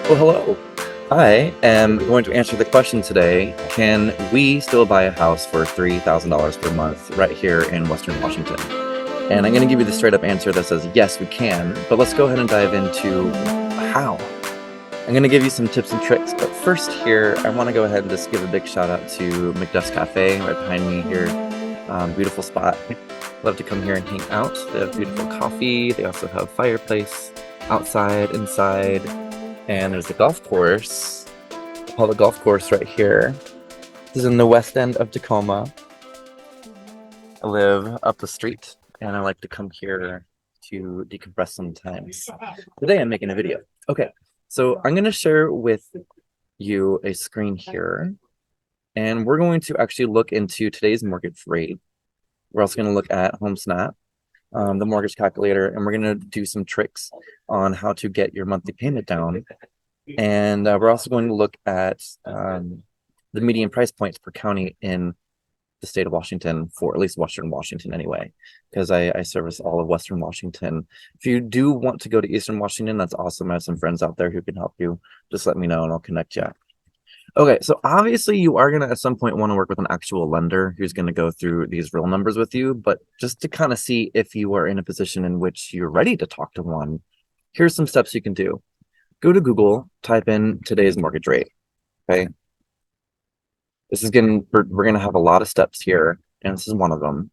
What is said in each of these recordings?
Well, hello. I am going to answer the question today. Can we still buy a house for $3,000 per month right here in Western Washington? And I'm going to give you the straight up answer that says yes, we can. But let's go ahead and dive into how. I'm going to give you some tips and tricks. But first, here, I want to go ahead and just give a big shout out to McDuff's Cafe right behind me here. Beautiful spot. Love to come here and hang out. They have beautiful coffee. They also have fireplace outside, inside. And there's the golf course, public golf course right here. This is in the west end of Tacoma. I live up the street, and I like to come here to decompress sometimes. Today I'm making a video. Okay, so I'm going to share with you a screen here, and we're going to actually look into today's mortgage rate. We're also going to look at HomeSnap, the mortgage calculator, and we're going to do some tricks on how to get your monthly payment down. And we're also going to look at the median price points per county in the state of Washington, for at least Western Washington anyway, because I service all of Western Washington. If you do want to go to Eastern Washington, that's awesome. I have some friends out there who can help you. Just let me know and I'll connect you. Okay, so obviously you are going to at some point want to work with an actual lender who's going to go through these real numbers with you, but just to kind of see if you are in a position in which you're ready to talk to one, here's some steps you can do. Go to Google, type in today's mortgage rate, okay? We're going to have a lot of steps here, and this is one of them.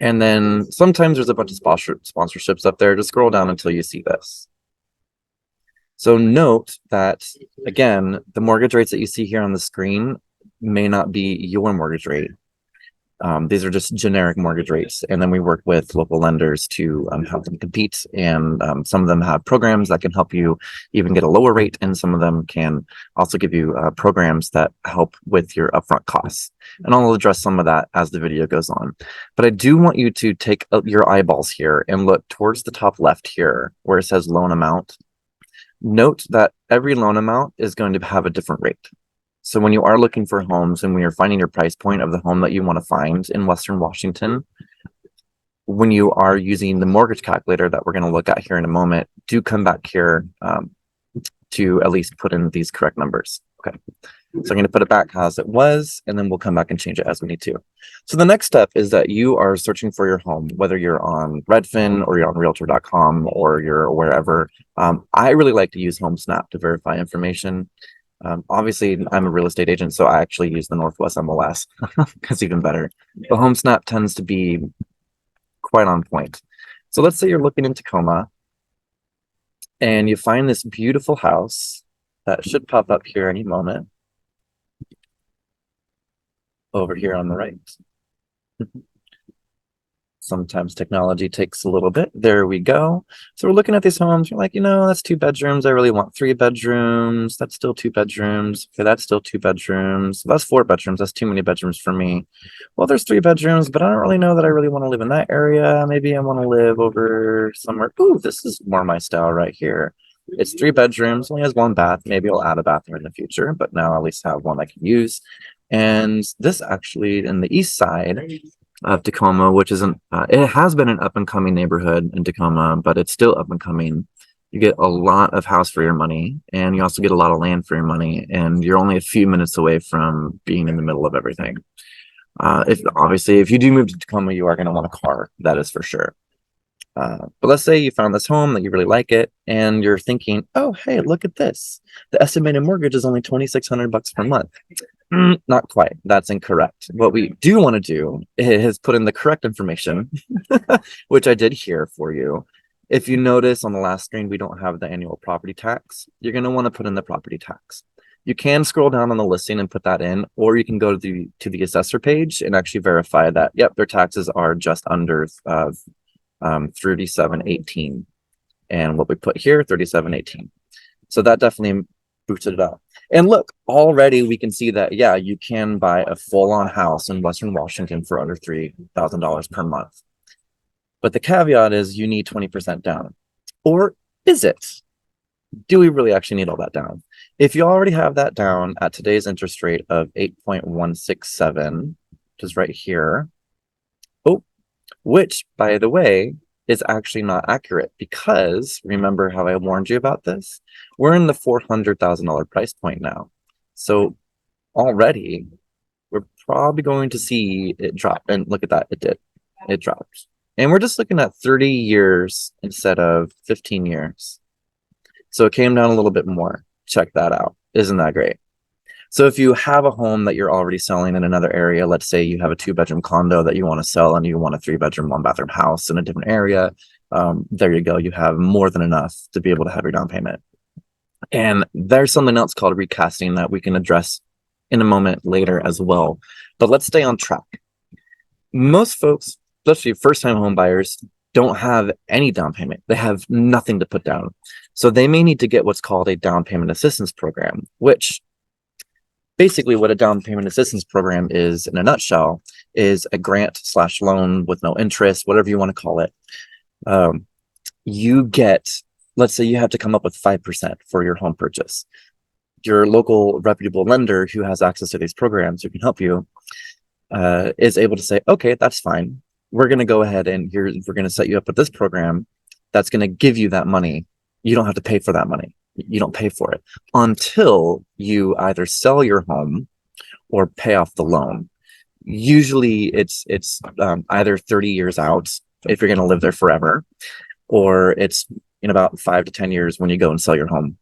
And then sometimes there's a bunch of sponsorships up there. Just scroll down until you see this. So note that, again, the mortgage rates that you see here on the screen may not be your mortgage rate. These are just generic mortgage rates. And then we work with local lenders to help them compete. And some of them have programs that can help you even get a lower rate. And some of them can also give you programs that help with your upfront costs. And I'll address some of that as the video goes on. But I do want you to take your eyeballs here and look towards the top left here where it says loan amount. Note that every loan amount is going to have a different rate. So when you are looking for homes and when you're finding your price point of the home that you want to find in Western Washington, when you are using the mortgage calculator that we're going to look at here in a moment, do come back here to at least put in these correct numbers. Okay, so I'm going to put it back as it was, and then we'll come back and change it as we need to. So the next step is that you are searching for your home, whether you're on Redfin or you're on Realtor.com or you're wherever. I really like to use HomeSnap to verify information. Obviously, I'm a real estate agent, so I actually use the Northwest MLS. It's even better. The HomeSnap tends to be quite on point. So let's say you're looking in Tacoma and you find this beautiful house that should pop up here any moment over here on the right. Sometimes technology takes a little bit. There we go. So we're looking at these homes. You're like, that's 2 bedrooms. I really want 3 bedrooms. That's still 2 bedrooms. Okay, that's still 2 bedrooms. That's 4 bedrooms. That's too many bedrooms for me. Well, there's 3 bedrooms, but I don't really know that I really want to live in that area. Maybe I want to live over somewhere. Ooh, this is more my style right here. It's 3 bedrooms, only has 1 bath. Maybe I'll add a bathroom in the future, but now I at least have one I can use. And this actually in the east side of Tacoma, which isn't, it has been an up and coming neighborhood in Tacoma, but it's still up and coming. You get a lot of house for your money, and you also get a lot of land for your money, and you're only a few minutes away from being in the middle of everything. If you do move to Tacoma, you are going to want a car, that is for sure. But let's say you found this home that you really like it, and you're thinking, oh, hey, look at this. The estimated mortgage is only $2,600 per month. Not quite. That's incorrect. What we do want to do is put in the correct information, which I did here for you. If you notice on the last screen, we don't have the annual property tax. You're going to want to put in the property tax. You can scroll down on the listing and put that in, or you can go to the assessor page and actually verify that, yep, their taxes are just under 3718. And what we put here, 3718. So that definitely boosted it up. And look, already we can see that, yeah, you can buy a full-on house in Western Washington for under $3,000 per month. But the caveat is you need 20% down. Or is it? Do we really actually need all that down? If you already have that down at today's interest rate of 8.167, which is right here, which, by the way, is actually not accurate because remember how I warned you about this? We're in the $400,000 price point now. So already we're probably going to see it drop. And look at that, it did. It dropped. And we're just looking at 30 years instead of 15 years. So it came down a little bit more. Check that out. Isn't that great? So if you have a home that you're already selling in another area, let's say you have a 2-bedroom condo that you want to sell and you want a 3-bedroom, 1-bathroom house in a different area, there you go. You have more than enough to be able to have your down payment. And there's something else called recasting that we can address in a moment later as well. But let's stay on track. Most folks, especially first-time home buyers, don't have any down payment. They have nothing to put down. So they may need to get what's called a down payment assistance program, which basically what a down payment assistance program is in a nutshell is a grant / loan with no interest, whatever you want to call it. You get, let's say you have to come up with 5% for your home purchase. Your local reputable lender who has access to these programs who can help you is able to say, okay, that's fine. We're going to go ahead and we're going to set you up with this program that's going to give you that money. You don't have to pay for that money. You don't pay for it until you either sell your home or pay off the loan. Usually it's either 30 years out if you're going to live there forever, or it's in about 5 to 10 years when you go and sell your home.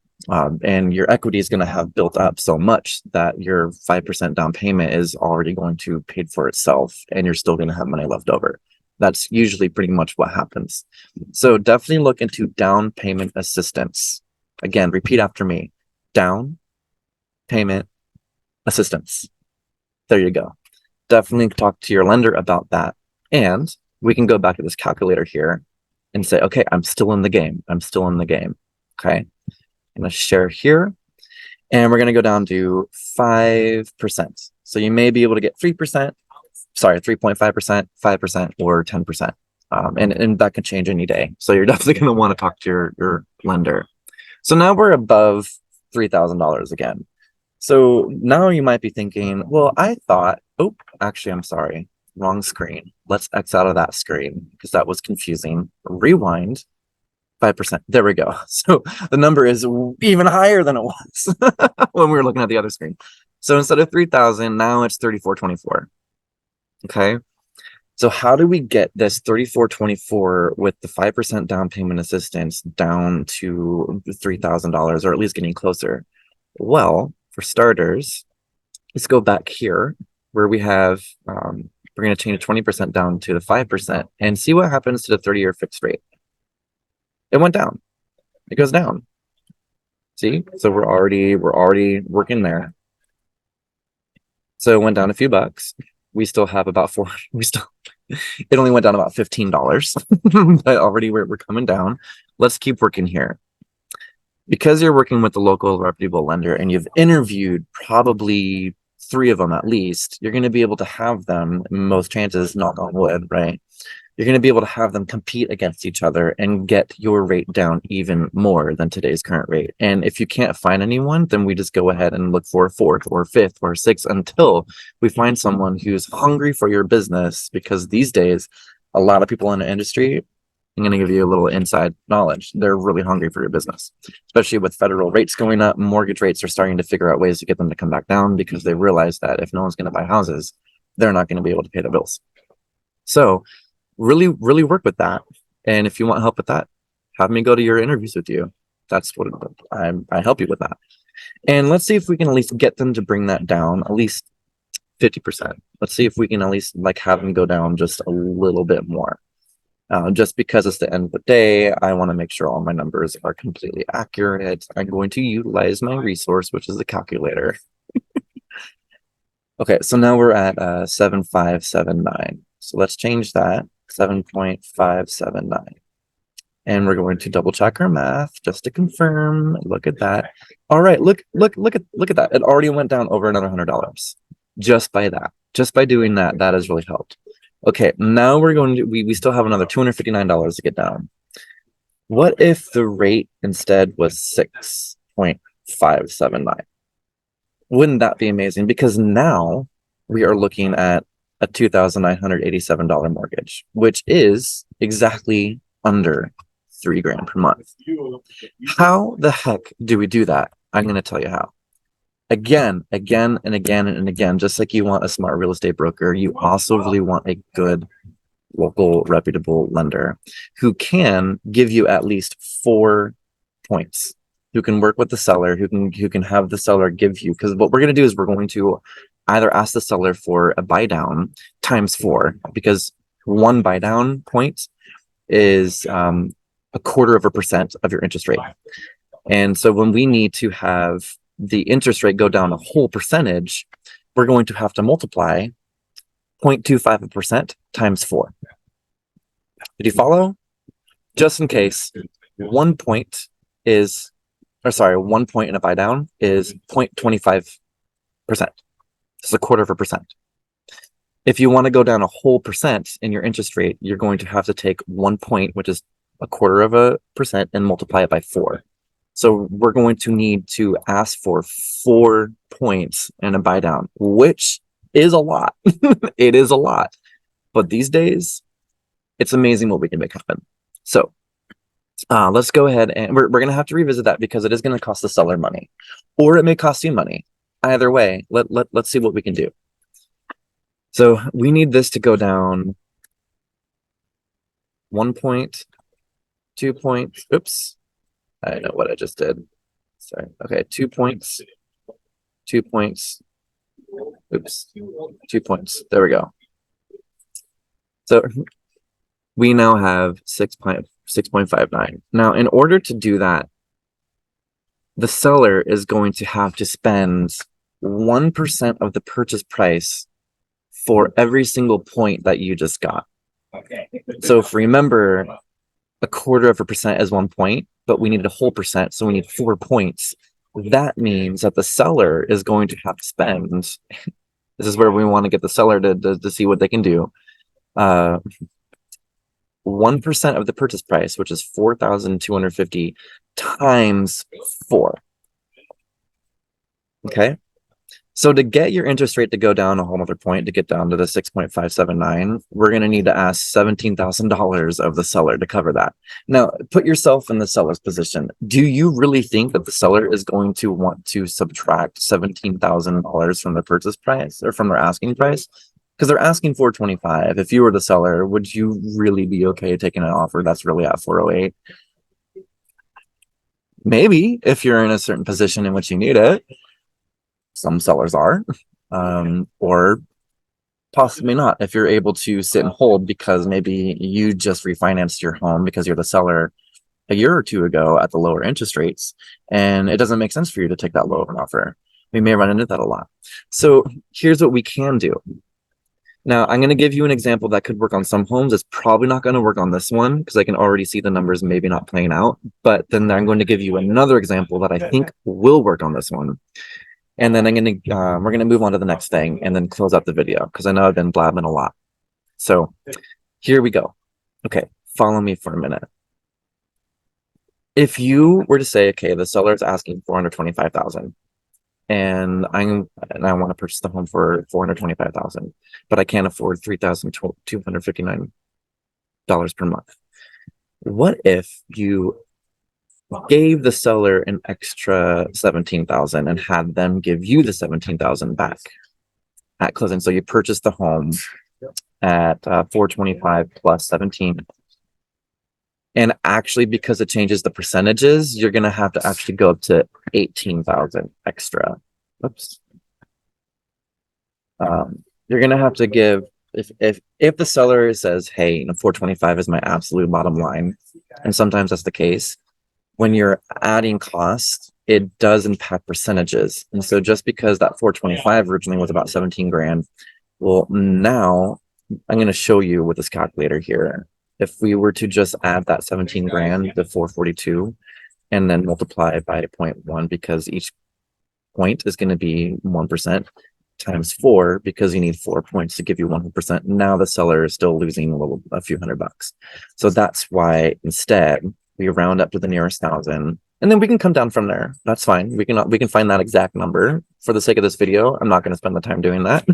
And your equity is going to have built up so much that your 5% down payment is already going to pay for itself and you're still going to have money left over. That's usually pretty much what happens. So definitely look into down payment assistance. Again, repeat after me. Down payment assistance. There you go. Definitely talk to your lender about that. And we can go back to this calculator here and say, okay, I'm still in the game. I'm still in the game. Okay. I'm going to share here. And we're going to go down to 5%. So you may be able to get 3%, sorry, 3.5%, 5%, or 10%. And that can change any day. So you're definitely going to want to talk to your lender. So now we're above $3,000 again. So now you might be thinking, well, I thought, oh, actually, I'm sorry, wrong screen. Let's X out of that screen because that was confusing. Rewind, 5%. There we go. So the number is even higher than it was when we were looking at the other screen. So instead of 3,000, now it's 3,424. Okay. So how do we get this 3,424 with the 5% down payment assistance down to $3,000, or at least getting closer? Well, for starters, let's go back here where we have, we're going to change 20% down to the 5% and see what happens to the 30-year fixed rate. It went down. It goes down. See? So we're already working there. So it went down a few bucks. We still have about it only went down about $15, but already we're coming down. Let's keep working here. Because you're working with the local reputable lender and you've interviewed probably 3 of them at least, you're going to be able to have them, most chances, knock on wood, right? You're going to be able to have them compete against each other and get your rate down even more than today's current rate. And if you can't find anyone, then we just go ahead and look for a 4th or 5th or 6th until we find someone who's hungry for your business. Because these days, a lot of people in the industry, I'm going to give you a little inside knowledge. They're really hungry for your business, especially with federal rates going up. Mortgage rates are starting to figure out ways to get them to come back down because they realize that if no one's going to buy houses, they're not going to be able to pay the bills. So really work with that. And if you want help with that, have me go to your interviews with you. That's what I help you with that. And let's see if we can at least get them to bring that down at least 50%. Let's see if we can at least have them go down just a little bit more. Just because it's the end of the day, I want to make sure all my numbers are completely accurate. I'm going to utilize my resource, which is the calculator. Okay, so now we're at 7.579. So let's change that. 7.579. And we're going to double check our math just to confirm. Look at that. All right, look at that. It already went down over another $100 just by that. Just by doing that, that has really helped. Okay, now we're going to, we still have another $259 to get down. What if the rate instead was 6.579? Wouldn't that be amazing? Because now we are looking at a $2,987 mortgage, which is exactly under $3,000 per month. How the heck do we do that? I'm going to tell you how. Again, and again, just like you want a smart real estate broker, you also really want a good local reputable lender who can give you at least 4 points, who can work with the seller, who can have the seller give you, because what we're going to do is we're going to either ask the seller for a buy down times 4, because 1 buy down point is 0.25% of your interest rate. And so when we need to have the interest rate go down a whole percentage, we're going to have to multiply 0.25% times 4. Did you follow? Just in case, 1 point is, 1 point in a buy down is 0.25%. It's 0.25%. If you want to go down a whole percent in your interest rate, you're going to have to take 1 point, which is 0.25%, and multiply it by 4. So we're going to need to ask for 4 points in a buy down, which is a lot. It is a lot. But these days, it's amazing what we can make happen. So let's go ahead, and we're going to have to revisit that because it is going to cost the seller money, or it may cost you money. Either way, let's see what we can do. So we need this to go down 1 point, 2 points. Oops. I know what I just did. Sorry. Okay, 2 points, 2 points. Oops, 2 points. There we go. So we now have 6.59. Now, in order to do that, the seller is going to have to spend 1% of the purchase price for every single point that you just got. Okay. So if remember, 0.25% is 1 point, but we need a whole percent, so we need 4 points. That means that the seller is going to have to spend, this is where we want to get the seller to see what they can do, 1% of the purchase price, which is $4,250 times 4. Okay. So to get your interest rate to go down a whole other point, to get down to the 6.579, we're going to need to ask $17,000 of the seller to cover that. Now, put yourself in the seller's position. Do you really think that the seller is going to want to subtract $17,000 from the purchase price or from their asking price? Because they're asking $425. If you were the seller, would you really be okay taking an offer that's really at $408? Maybe, if you're in a certain position in which you need it. Some sellers are, or possibly not. If you're able to sit and hold because maybe you just refinanced your home because you're the seller a year or two ago at the lower interest rates, and it doesn't make sense for you to take that low of an offer. We may run into that a lot. So here's what we can do. Now, I'm going to give you an example that could work on some homes. It's probably not going to work on this one because I can already see the numbers maybe not playing out. But then I'm going to give you another example that I think will work on this one. And then we're going to move on to the next thing and then close out the video because I know I've been blabbing a lot. So here we go. Okay, follow me for a minute. If you were to say, okay, the seller is asking $425,000 and I want to purchase the home for $425,000, but I can't afford $3,259 per month. What if you gave the seller an extra $17,000 and had them give you the $17,000 back at closing? So you purchased the home at $425 plus 17. And actually, because it changes the percentages, you're going to have to actually go up to 18,000 extra. Oops. You're going to have to give, if the seller says, hey, 425 is my absolute bottom line, and sometimes that's the case, when you're adding costs, it does impact percentages. And so just because that 425 originally was about 17 grand, well, now I'm going to show you with this calculator here. If we were to just add that 17 grand to 442 and then multiply by 0.1, because each point is going to be 1%, times 4, because you need 4 points to give you 100%. Now the seller is still losing a few $100. So that's why instead we round up to the nearest 1,000, and then we can come down from there. That's fine. We can find that exact number. For the sake of this video, I'm not going to spend the time doing that.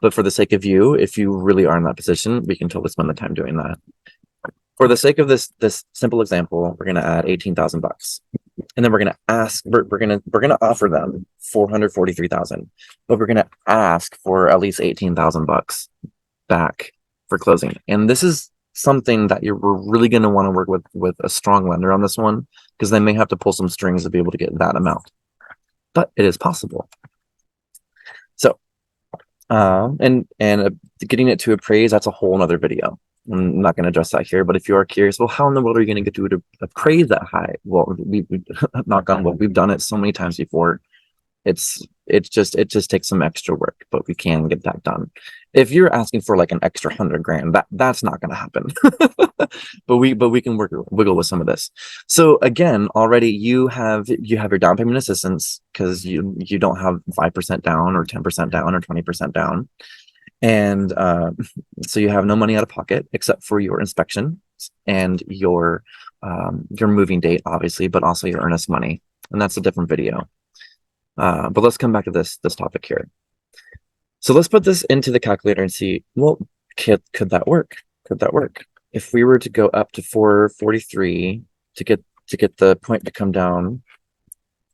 But for the sake of you, if you really are in that position, we can totally spend the time doing that. For the sake of this simple example, we're going to add 18,000 bucks. And then we're going to ask, we're going to offer them 443,000, but we're going to ask for at least 18,000 bucks back for closing. And this is something that we're really going to want to work with a strong lender on this one, because they may have to pull some strings to be able to get that amount, but it is possible. So and getting it to appraise, that's a whole nother video. I'm not going to address that here, but if you are curious, well, how in the world are you going to get to appraise that high? Well, we knock on wood, we've done it so many times before. It just takes some extra work, but we can get that done. If you're asking for like an extra 100 grand, that's not going to happen. but we can wiggle with some of this. So again, already you have your down payment assistance, because you don't have 5% down or 10% down or 20% down, and so you have no money out of pocket except for your inspection and your moving date, obviously, but also your earnest money, and that's a different video. But let's come back to this topic here. So let's put this into the calculator and see, well, could that work? Could that work? If we were to go up to 443 to get the point to come down,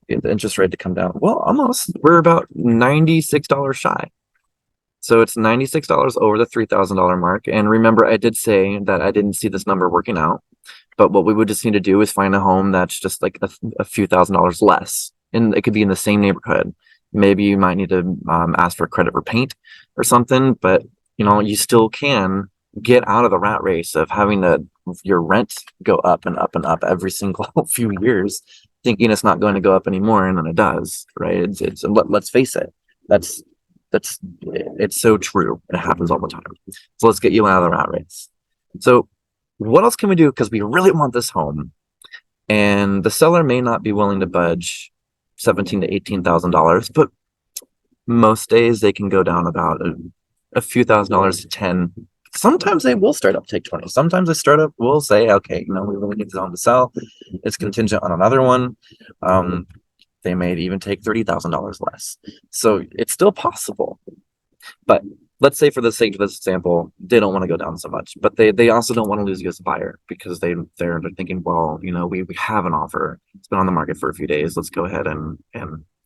get the interest rate to come down, well, almost. We're about $96 shy. So it's $96 over the $3,000 mark. And remember, I did say that I didn't see this number working out, but what we would just need to do is find a home that's just like a few $1,000s less. And it could be in the same neighborhood. Maybe you might need to ask for credit for paint or something, but you still can get out of the rat race of having your rent go up and up and up every single few years, thinking it's not going to go up anymore, and then it does, right? Let's face it, it's so true. It happens all the time. So let's get you out of the rat race. So what else can we do? Because we really want this home, and the seller may not be willing to budge $17,000 to $18,000, but most days they can go down about a few $1,000s to 10. Sometimes they will start up take 20. Sometimes a startup will say, okay, we really need this home to sell. It's contingent on another one. They may even take $30,000 less. So it's still possible. But let's say, for the sake of this example, they don't want to go down so much, but they also don't want to lose you as a buyer, because they're thinking, well, we have an offer. It's been on the market for a few days. Let's go ahead and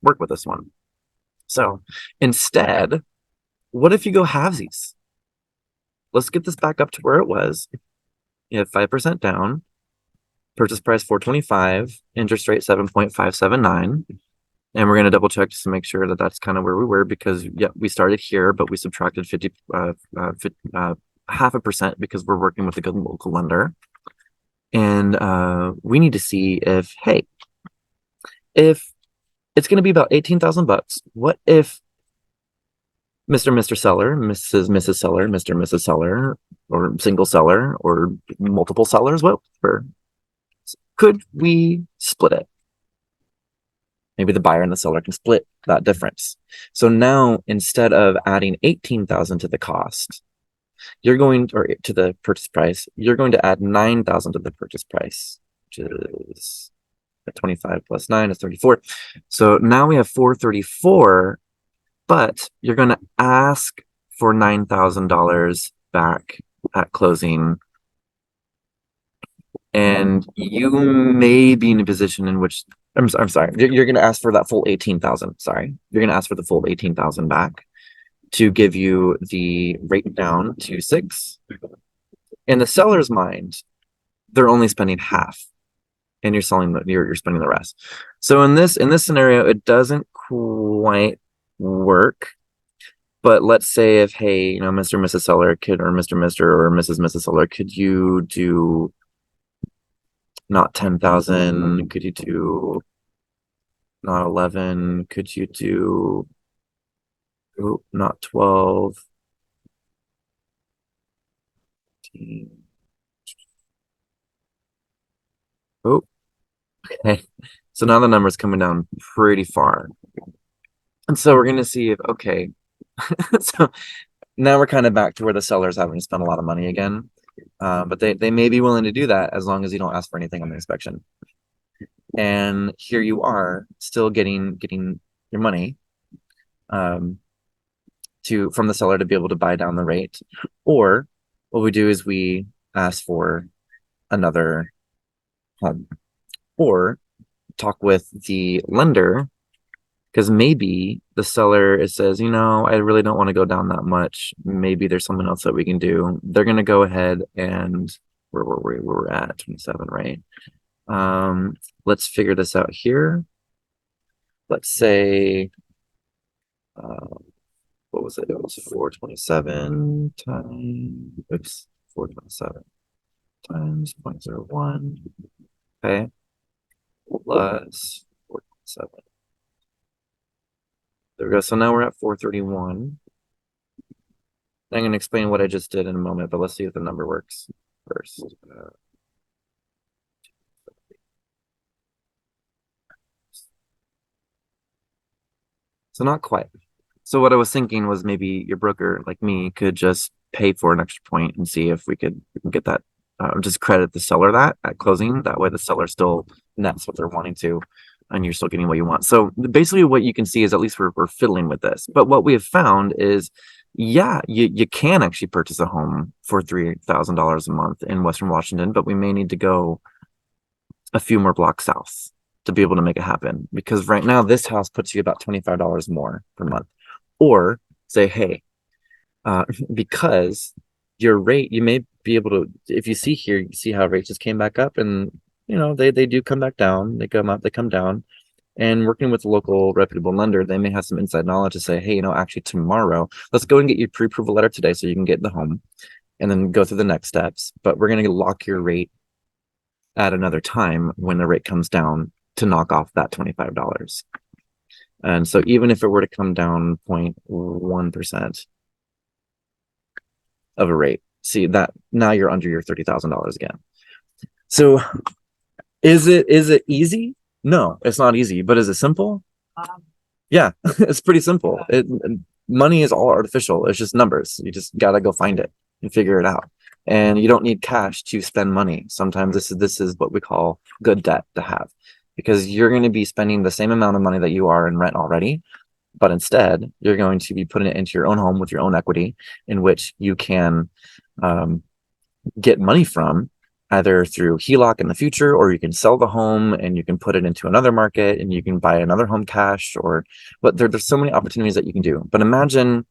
work with this one. So instead, what if you go halvesies? Let's get this back up to where it was. You have 5% down, purchase price 425, interest rate 7.579. And we're going to double check just to make sure that that's kind of where we were, because we started here, but we subtracted 0.5% because we're working with a good local lender. And we need to see if it's going to be about 18,000 bucks. What if Mr. Seller, Mrs. Seller, Mrs. Seller, or single seller, or multiple sellers, whatever, could we split it? Maybe the buyer and the seller can split that difference. So now, instead of adding 18,000 to the cost, to the purchase price, you're going to add 9,000 to the purchase price, which is 25 plus 9 is 34. So now we have 434, but you're going to ask for $9,000 back at closing. And you may be in a position in which, I'm sorry, you're going to ask for that full 18,000. Sorry, you're going to ask for the full 18,000 back to give you the rate down to 6. In the seller's mind, they're only spending half, and you're spending the rest. So in this scenario, it doesn't quite work. But let's say if, hey, Mr. and Mrs. Seller could, or Mr. or Mrs. Seller, could you do not 10,000? Could you do not 11? Could you do not 12? 15. Oh, okay. So now the number's coming down pretty far. And so we're going to see if, okay, so now we're kind of back to where the seller's having to spend a lot of money again. But they may be willing to do that as long as you don't ask for anything on the inspection. And here you are, still getting your money from the seller to be able to buy down the rate. Or what we do is we ask for another home, or talk with the lender, because maybe the seller, it says, I really don't want to go down that much. Maybe there's something else that we can do. They're going to go ahead and where were we? We're at 27, right? Let's figure this out here. Let's say, uh, what was it? It was 427 times, oops, 427 times 0.01. Okay. Plus 427. There we go. So now we're at 431. I'm going to explain what I just did in a moment, but let's see if the number works first. So not quite. So what I was thinking was maybe your broker, like me, could just pay for an extra point and see if we can get that, just credit the seller that at closing. That way the seller still nets what they're wanting to, and you're still getting what you want. So basically what you can see is at least we're fiddling with this. But what we have found is, yeah, you can actually purchase a home for $3,000 a month in Western Washington, but we may need to go a few more blocks south to be able to make it happen. Because right now this house puts you about $25 more per month. Or say, hey, because your rate, you may be able to, if you see here, you see how rates just came back up, and they do come back down. They come up, they come down. And working with a local reputable lender, they may have some inside knowledge to say, hey, actually tomorrow, let's go and get your pre-approval letter today so you can get the home, and then go through the next steps. But we're going to lock your rate at another time when the rate comes down to knock off that $25. And so even if it were to come down 0.1% of a rate, see that now you're under your $30,000 again. So is it easy? No, it's not easy. But is it simple? Yeah, it's pretty simple. Money is all artificial. It's just numbers. You just gotta go find it and figure it out. And you don't need cash to spend money. Sometimes this is what we call good debt to have, because you're going to be spending the same amount of money that you are in rent already, but instead you're going to be putting it into your own home with your own equity, in which you can get money from, either through HELOC in the future, or you can sell the home and you can put it into another market and you can buy another home cash, but there's so many opportunities that you can do. But imagine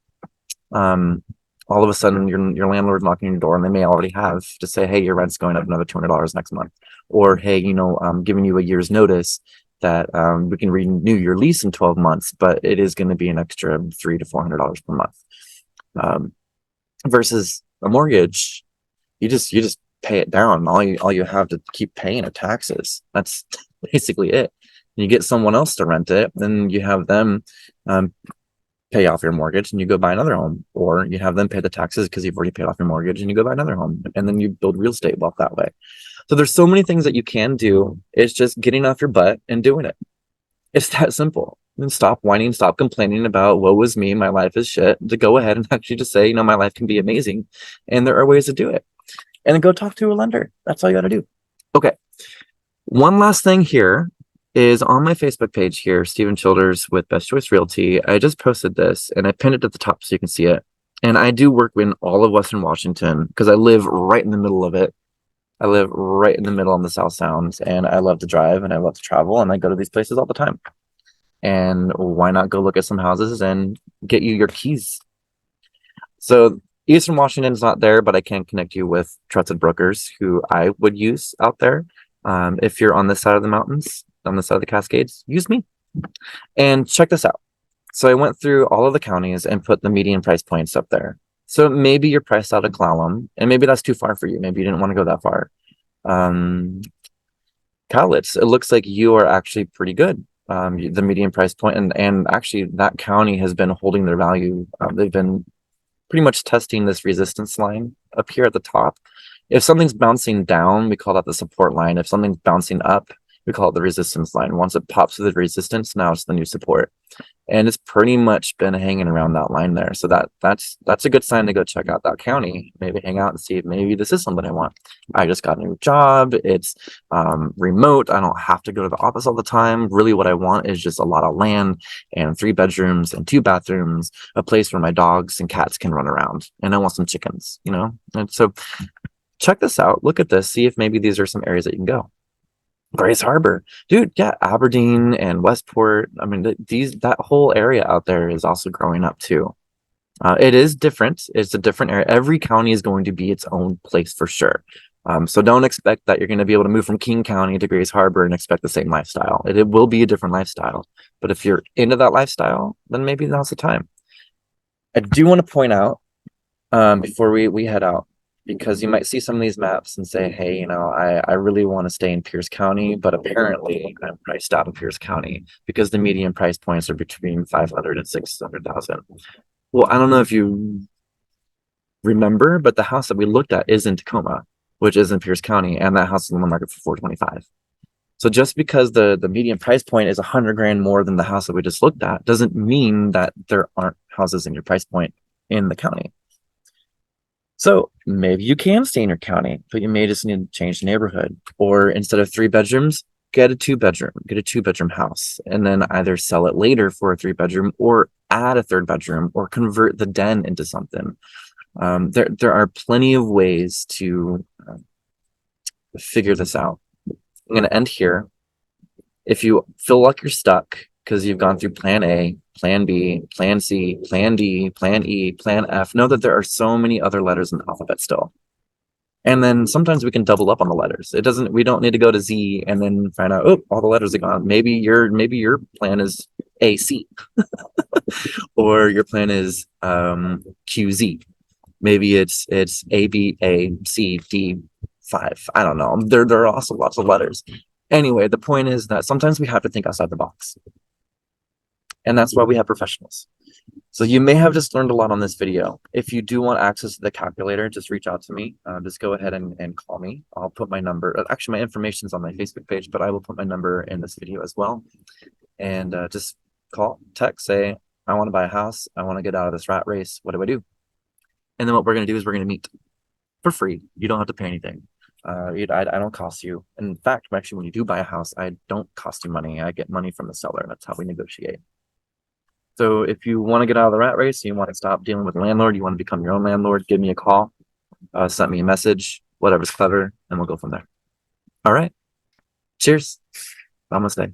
all of a sudden your landlord knocking on your door, and they may already have to say, hey, your rent's going up another $200 next month. Or, hey, I'm giving you a year's notice that we can renew your lease in 12 months, but it is going to be an extra $300 to $400 per month. Versus a mortgage, you just pay it down. All you have to keep paying are taxes. That's basically it. You get someone else to rent it, and you have them pay off your mortgage, and you go buy another home, or you have them pay the taxes because you've already paid off your mortgage, and you go buy another home, and then you build real estate wealth that way. So there's so many things that you can do. It's just getting off your butt and doing it. It's that simple. And stop whining, stop complaining about woe is me, my life is shit, to go ahead and actually just say, my life can be amazing, and there are ways to do it. And then go talk to a lender. That's all you got to do. Okay. One last thing here is on my Facebook page here, Stephan Childers with Best Choice Realty. I just posted this and I pinned it at the top so you can see it. And I do work in all of Western Washington because I live right in the middle of it. I live right in the middle on the South Sound, and I love to drive and I love to travel, and I go to these places all the time. And why not go look at some houses and get you your keys? So Eastern Washington is not there, but I can connect you with trusted brokers who I would use out there. If you're on this side of the mountains, on the side of the Cascades, use me. And check this out. So I went through all of the counties and put the median price points up there. So maybe you're priced out of Clallam, and maybe that's too far for you. Maybe you didn't want to go that far. Cowlitz, it looks like you are actually pretty good. The median price point, and actually that county has been holding their value. They've been pretty much testing this resistance line up here at the top. If something's bouncing down, we call that the support line. If something's bouncing up, we call it the resistance line. Once it pops to the resistance, now it's the new support. And it's pretty much been hanging around that line there. So that's a good sign to go check out that county, maybe hang out and see if maybe this is something I want. I just got a new job. It's remote. I don't have to go to the office all the time. Really what I want is just a lot of land and 3 bedrooms and 2 bathrooms, a place where my dogs and cats can run around. And I want some chickens, And so check this out. Look at this. See if maybe these are some areas that you can go. Grace Harbor, dude. Yeah, Aberdeen and Westport. I mean, that whole area out there is also growing up too. It is different. It's a different area. Every county is going to be its own place for sure. So don't expect that you're going to be able to move from King County to Grace Harbor and expect the same lifestyle. It will be a different lifestyle. But if you're into that lifestyle, then maybe now's the time. I do want to point out before we head out, because you might see some of these maps and say, hey, you know, I really want to stay in Pierce County, but apparently I'm priced out of Pierce County because the median price points are between 500 and 600,000. Well, I don't know if you remember, but the house that we looked at is in Tacoma, which is in Pierce County, and that house is on the market for 425. So just because the median price point is 100 grand more than the house that we just looked at doesn't mean that there aren't houses in your price point in the county. So maybe you can stay in your county, but you may just need to change the neighborhood. Or instead of 3 bedrooms, get a 2-bedroom house, and then either sell it later for a 3-bedroom or add a 3rd bedroom or convert the den into something. There are plenty of ways to figure this out. I'm going to end here. If you feel like you're stuck because you've gone through plan A, plan B, plan C, plan D, plan E, plan F, know that there are so many other letters in the alphabet still. And then sometimes we can double up on the letters. We don't need to go to Z and then find out, oh, all the letters are gone. Maybe your plan is AC or your plan is QZ. Maybe it's A, B, A, C, D, 5. I don't know. There are also lots of letters. Anyway, the point is that sometimes we have to think outside the box. And that's why we have professionals. So you may have just learned a lot on this video. If you do want access to the calculator, just reach out to me. Just go ahead and call me. I'll put my number. Actually, my information is on my Facebook page, but I will put my number in this video as well. And just call, text, say, I want to buy a house. I want to get out of this rat race. What do I do? And then what we're going to do is we're going to meet for free. You don't have to pay anything. I don't cost you. In fact, actually, when you do buy a house, I don't cost you money. I get money from the seller. That's how we negotiate. So if you want to get out of the rat race, you want to stop dealing with a landlord, you want to become your own landlord, give me a call, send me a message, whatever's clever, and we'll go from there. All right. Cheers. Namaste.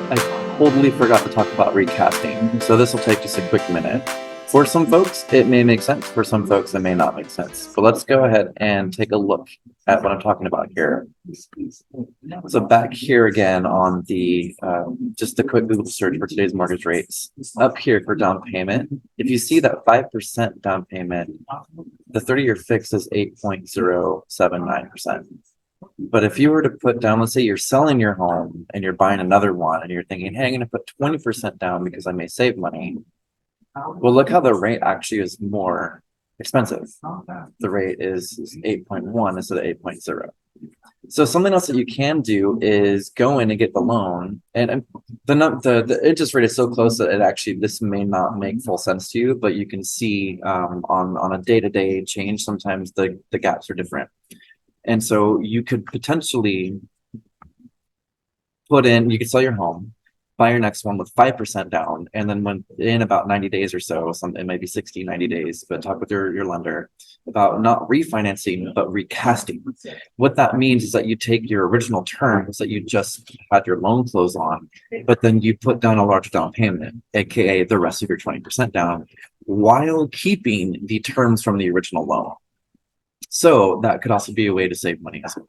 I totally forgot to talk about recasting, so this will take just a quick minute. For some folks, it may make sense. For some folks, it may not make sense. But let's go ahead and take a look at what I'm talking about here. So back here again on the, just a quick Google search for today's mortgage rates. Up here for down payment, if you see that 5% down payment, the 30-year fix is 8.079%. But if you were to put down, let's say you're selling your home and you're buying another one and you're thinking, hey, I'm going to put 20% down because I may save money. Well, look how the rate actually is more expensive. The rate is 8.1 instead of 8.0. So something else that you can do is go in and get the loan, and the interest rate is so close that this may not make full sense to you, but you can see on a day-to-day change, sometimes the gaps are different. And so you could potentially you could sell your home, buy your next one with 5% down, and then when in about 90 days or so, it might be 60, 90 days, but talk with your lender about not refinancing, but recasting. What that means is that you take your original terms that you just had your loan close on, but then you put down a larger down payment, aka the rest of your 20% down, while keeping the terms from the original loan. So that could also be a way to save money as well.